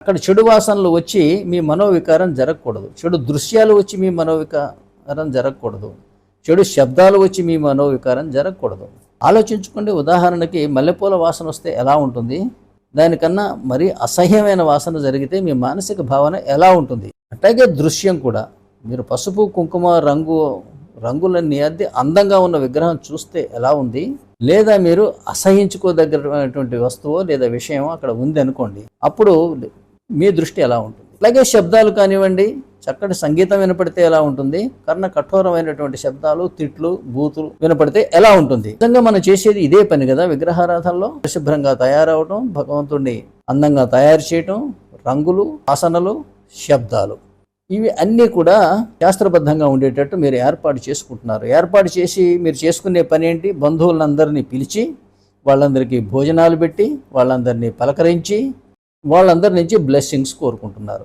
అక్కడ చెడు వాసనలు వచ్చి మీ మనోవికారం జరగకూడదు, చెడు దృశ్యాలు వచ్చి మీ మనోవికారం జరగకూడదు, చెడు శబ్దాలు వచ్చి మీ మనోవికారం జరగకూడదు. ఆలోచించుకోండి, ఉదాహరణకి మల్లెపూల వాసన వస్తే ఎలా ఉంటుంది, దానికన్నా మరీ అసహ్యమైన వాసన జరిగితే మీ మానసిక భావన ఎలా ఉంటుంది. అట్లాగే దృశ్యం కూడా, మీరు పసుపు కుంకుమ రంగులన్నీ అద్ది అందంగా ఉన్న విగ్రహం చూస్తే ఎలా ఉంది, లేదా మీరు అసహించుకోదగ్గటువంటి వస్తువు లేదా విషయం అక్కడ ఉంది అనుకోండి, అప్పుడు మీ దృష్టి ఎలా ఉంటుంది. అలాగే శబ్దాలు కానివ్వండి, చక్కటి సంగీతం వినపడితే ఎలా ఉంటుంది, కర్ణ కఠోరమైనటువంటి శబ్దాలు, తిట్లు, బూతులు వినపడితే ఎలా ఉంటుంది. నిజంగా మనం చేసేది ఇదే పని కదా. విగ్రహారాధనలో పరిశుభ్రంగా తయారవటం, భగవంతుడిని అందంగా తయారు చేయటం, రంగులు, వాసనలు, శబ్దాలు, ఇవి అన్నీ కూడా శాస్త్రబద్ధంగా ఉండేటట్టు మీరు ఏర్పాటు చేసుకుంటున్నారు. ఏర్పాటు చేసి మీరు చేసుకునే పని ఏంటి, బంధువులందరినీ పిలిచి వాళ్ళందరికీ భోజనాలు పెట్టి వాళ్ళందరినీ పలకరించి వాళ్ళందరి నుంచి బ్లెస్సింగ్స్ కోరుకుంటున్నారు.